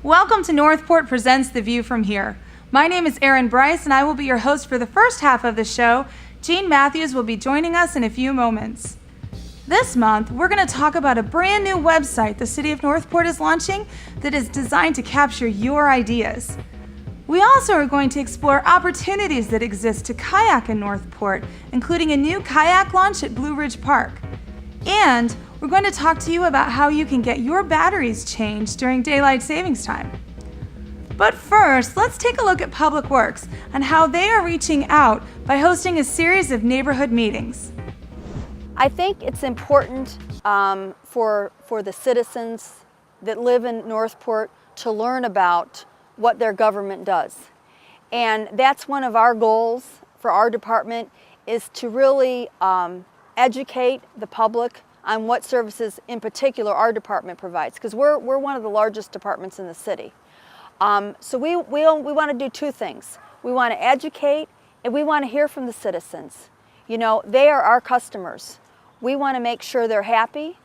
Welcome to Northport Presents The View from Here. My name is Erin Bryce and I will be your host for the first half of the show. Jean Matthews will be joining us in a few moments. This month, we're going to talk about a brand new website the City of Northport is launching that is designed to capture your ideas. We also are going to explore opportunities that exist to kayak in Northport, including a new kayak launch at Blue Ridge Park. And we're going to talk to you about how you can get your batteries changed during daylight savings time. But first, let's take a look at Public Works and how they are reaching out by hosting a series of neighborhood meetings. I think it's important for the citizens that live in Northport to learn about what their government does. And that's one of our goals for our department, is to really educate the public on what services in particular our department provides, because we're one of the largest departments in the city. So we want to do two things. We want to educate and we want to hear from the citizens. You know, they are our customers. We want to make sure they're happy.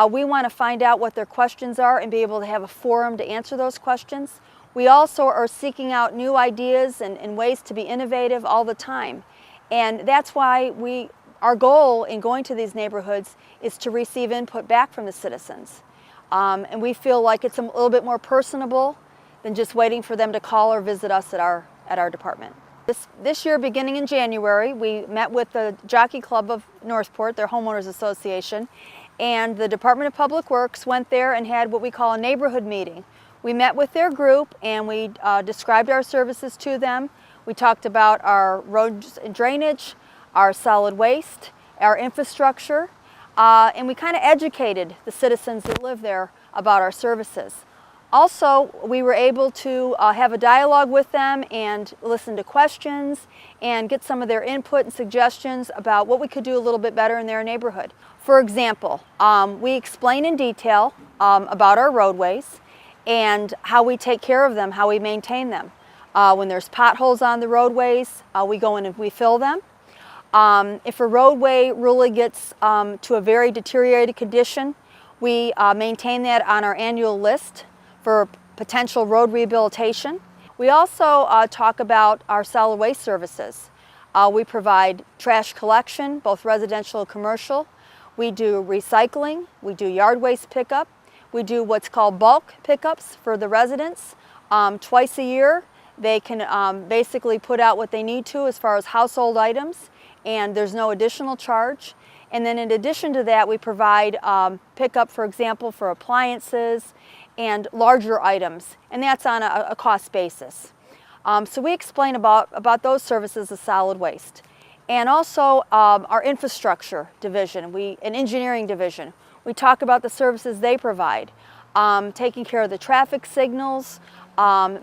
We want to find out what their questions are and be able to have a forum to answer those questions. We also are seeking out new ideas and ways to be innovative all the time. And that's why our goal in going to these neighborhoods is to receive input back from the citizens. And we feel like it's a little bit more personable than just waiting for them to call or visit us at our department. This year, beginning in January, we met with the Jockey Club of Northport, their homeowners association, and the Department of Public Works went there and had what we call a neighborhood meeting. We met with their group and we described our services to them. We talked about our roads and drainage, our solid waste, our infrastructure, and we kind of educated the citizens that live there about our services. Also, we were able to have a dialogue with them and listen to questions and get some of their input and suggestions about what we could do a little bit better in their neighborhood. For example, we explain in detail about our roadways and how we take care of them, how we maintain them. When there's potholes on the roadways, we go in and we fill them. If a roadway really gets to a very deteriorated condition, we maintain that on our annual list for potential road rehabilitation. We also talk about our solid waste services. We provide trash collection, both residential and commercial. We do recycling, we do yard waste pickup. We do what's called bulk pickups for the residents. Twice a year, they can basically put out what they need to as far as household items, and there's no additional charge. And then in addition to that, we provide pickup, for example, for appliances and larger items, and that's on a cost basis. So we explain about those services of solid waste. And also our infrastructure division, an engineering division. We talk about the services they provide, taking care of the traffic signals,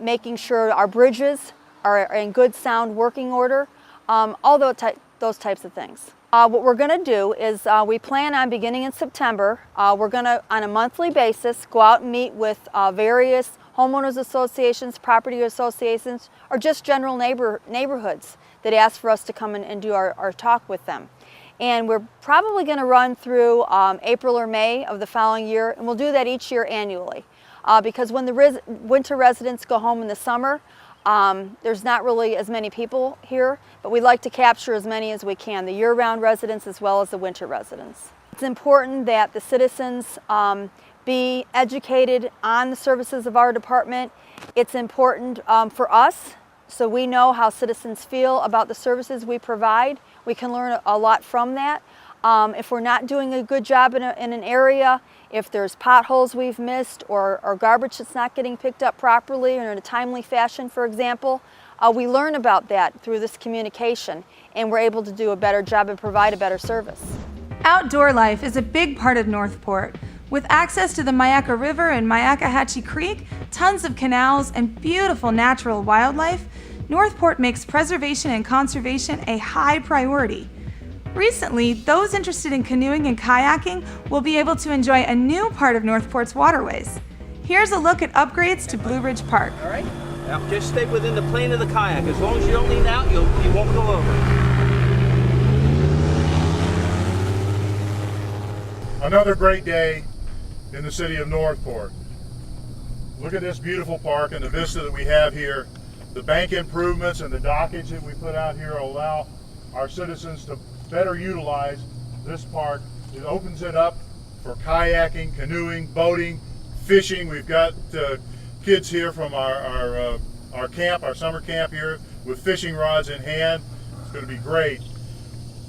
making sure our bridges are in good sound working order, all those types of things. What we're going to do is we plan on beginning in September, we're going to on a monthly basis go out and meet with various homeowners associations, property associations, or just general neighborhoods that ask for us to come and do our talk with them. And we're probably going to run through April or May of the following year, and we'll do that each year annually. Because when the winter residents go home in the summer, there's not really as many people here, but we like to capture as many as we can, the year-round residents as well as the winter residents. It's important that the citizens be educated on the services of our department. It's important for us, so we know how citizens feel about the services we provide. We can learn a lot from that. If we're not doing a good job in an area, if there's potholes we've missed or garbage that's not getting picked up properly or in a timely fashion, for example, we learn about that through this communication, and we're able to do a better job and provide a better service. Outdoor life is a big part of Northport. With access to the Myakka River and Myakkahatchee Creek, tons of canals, and beautiful natural wildlife, Northport makes preservation and conservation a high priority. Recently, those interested in canoeing and kayaking will be able to enjoy a new part of Northport's waterways. Here's a look at upgrades to Blue Ridge Park. All right, now just stay within the plane of the kayak. As long as you don't lean out, you won't go over. Another great day in the city of Northport. Look at this beautiful park and the vista that we have here. The bank improvements and the dockage that we put out here will allow our citizens to better utilize this park. It opens it up for kayaking, canoeing, boating, fishing. We've got kids here from our camp, our summer camp here, with fishing rods in hand. It's going to be great.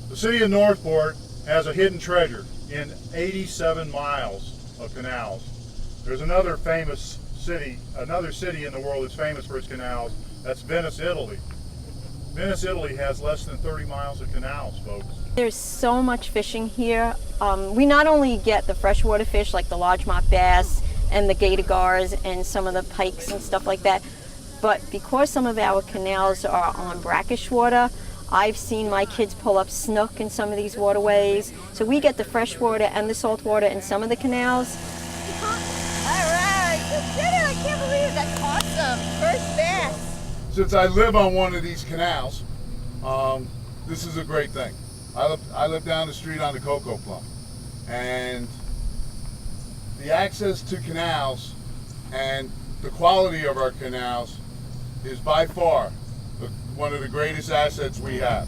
The city of Northport has a hidden treasure in 87 miles of canals. There's another famous city, another city in the world that's famous for its canals. That's Venice, Italy. Venice, Italy has less than 30 miles of canals, folks. There's so much fishing here. We not only get the freshwater fish like the largemouth bass and the gator gars and some of the pikes and stuff like that, but because some of our canals are on brackish water, I've seen my kids pull up snook in some of these waterways. So we get the freshwater and the saltwater in some of the canals. All right, you did it! I can't believe it. That's awesome. First bass. Since I live on one of these canals, this is a great thing. I live down the street on the Cocoa Plum, and the access to canals and the quality of our canals is by far one of the greatest assets we have.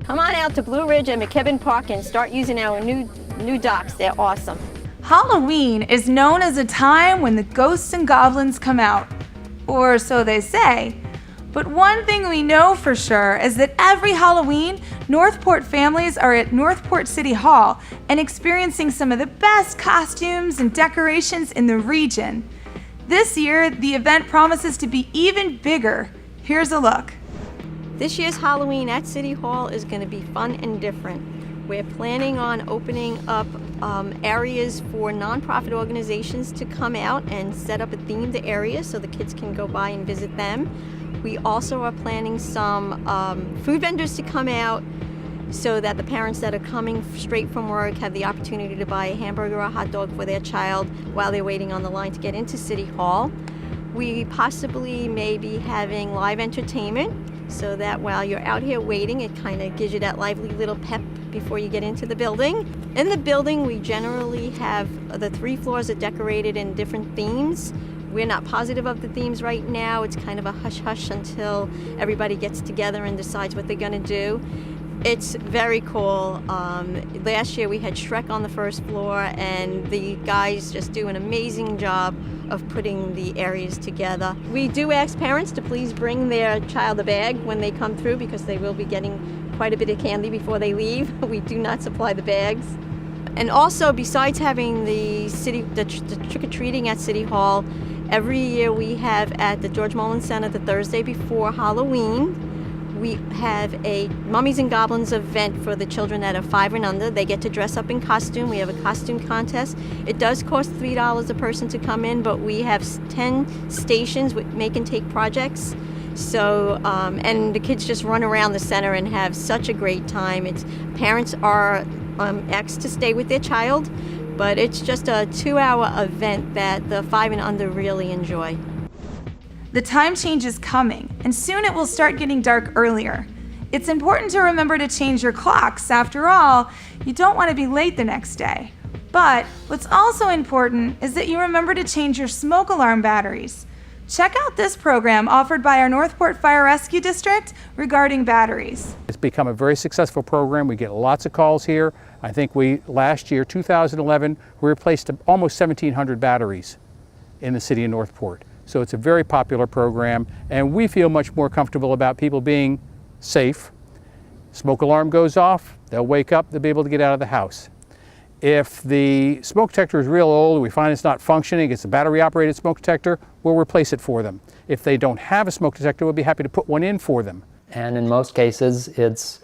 Come on out to Blue Ridge and McKibben Park and start using our new docks. They're awesome. Halloween is known as a time when the ghosts and goblins come out, or so they say. But one thing we know for sure is that every Halloween, Northport families are at Northport City Hall and experiencing some of the best costumes and decorations in the region. This year, the event promises to be even bigger. Here's a look. This year's Halloween at City Hall is going to be fun and different. We're planning on opening up areas for nonprofit organizations to come out and set up a themed area so the kids can go by and visit them. We also are planning some food vendors to come out so that the parents that are coming straight from work have the opportunity to buy a hamburger or a hot dog for their child while they're waiting on the line to get into City Hall. We possibly may be having live entertainment so that while you're out here waiting, it kind of gives you that lively little pep before you get into the building. In the building, we generally have the 3 floors are decorated in different themes. We're not positive of the themes right now. It's kind of a hush-hush until everybody gets together and decides what they're gonna do. It's very cool. Last year we had Shrek on the first floor, and the guys just do an amazing job of putting the areas together. We do ask parents to please bring their child a bag when they come through because they will be getting quite a bit of candy before they leave. We do not supply the bags. And also, besides having the trick-or-treating at City Hall, every year we have at the George Mullins Center the Thursday before Halloween, we have a Mummies and Goblins event for the children that are 5 and under. They get to dress up in costume. We have a costume contest. It does cost $3 a person to come in, but we have 10 stations with make and take projects. So, and the kids just run around the center and have such a great time. Parents are asked to stay with their child, but it's just a 2-hour event that the 5 and under really enjoy. The time change is coming, and soon it will start getting dark earlier. It's important to remember to change your clocks. After all, you don't want to be late the next day. But what's also important is that you remember to change your smoke alarm batteries. Check out this program offered by our Northport Fire Rescue District regarding batteries. It's become a very successful program. We get lots of calls here. I think last year, 2011, we replaced almost 1,700 batteries in the city of Northport. So it's a very popular program, and we feel much more comfortable about people being safe. Smoke alarm goes off, they'll wake up, they'll be able to get out of the house. If the smoke detector is real old, we find it's not functioning, it's a battery-operated smoke detector, we'll replace it for them. If they don't have a smoke detector, we'll be happy to put one in for them. And in most cases, it's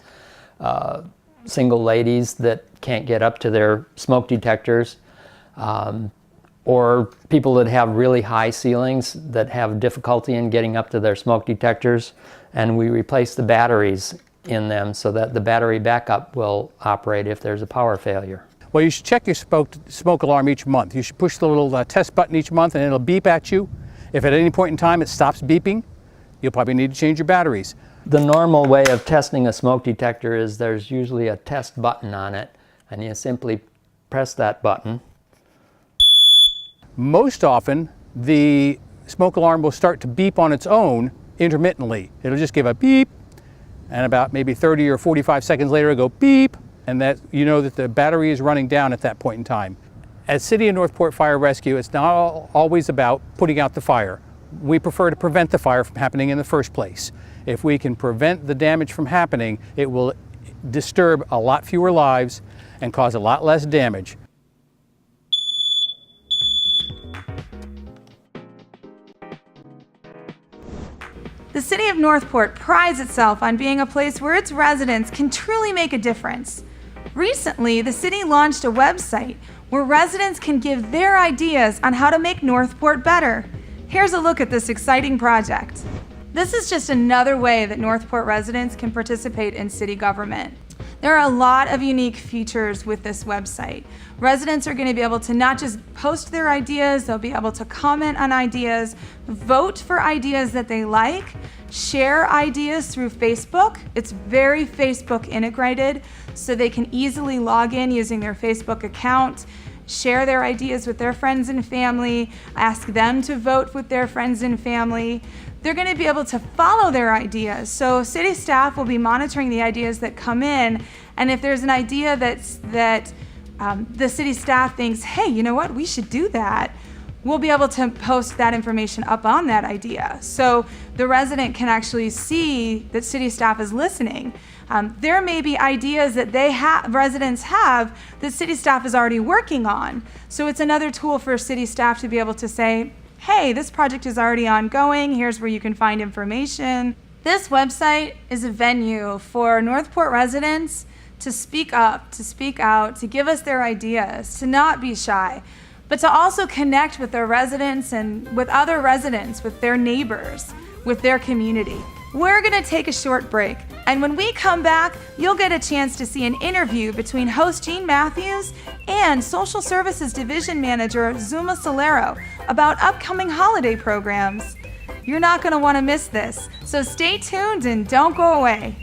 single ladies that can't get up to their smoke detectors, or people that have really high ceilings that have difficulty in getting up to their smoke detectors, and we replace the batteries in them so that the battery backup will operate if there's a power failure. Well, you should check your smoke alarm each month. You should push the little test button each month and it'll beep at you. If at any point in time it stops beeping, you'll probably need to change your batteries. The normal way of testing a smoke detector is there's usually a test button on it, and you simply press that button Most often, the smoke alarm will start to beep on its own intermittently. It'll just give a beep, and about maybe 30 or 45 seconds later it'll go beep, and that you know that the battery is running down at that point in time. At City of Northport Fire Rescue, it's not always about putting out the fire. We prefer to prevent the fire from happening in the first place. If we can prevent the damage from happening, it will disturb a lot fewer lives and cause a lot less damage. The City of Northport prides itself on being a place where its residents can truly make a difference. Recently, the city launched a website where residents can give their ideas on how to make Northport better. Here's a look at this exciting project. This is just another way that Northport residents can participate in city government. There are a lot of unique features with this website. Residents are going to be able to not just post their ideas, they'll be able to comment on ideas, vote for ideas that they like, share ideas through Facebook. It's very Facebook integrated, so they can easily log in using their Facebook account, share their ideas with their friends and family, ask them to vote with their friends and family. They're going to be able to follow their ideas. So city staff will be monitoring the ideas that come in, and if there's an idea that the city staff thinks, hey, you know what, we should do that, we'll be able to post that information up on that idea. So the resident can actually see that city staff is listening. There may be ideas that residents have that city staff is already working on. So it's another tool for city staff to be able to say, hey, this project is already ongoing, here's where you can find information. This website is a venue for Northport residents to speak up, to speak out, to give us their ideas, to not be shy, but to also connect with their residents and with other residents, with their neighbors, with their community. We're gonna take a short break, and when we come back, you'll get a chance to see an interview between host Gene Matthews and Social Services Division Manager Zuma Solero about upcoming holiday programs. You're not gonna wanna miss this, so stay tuned and don't go away.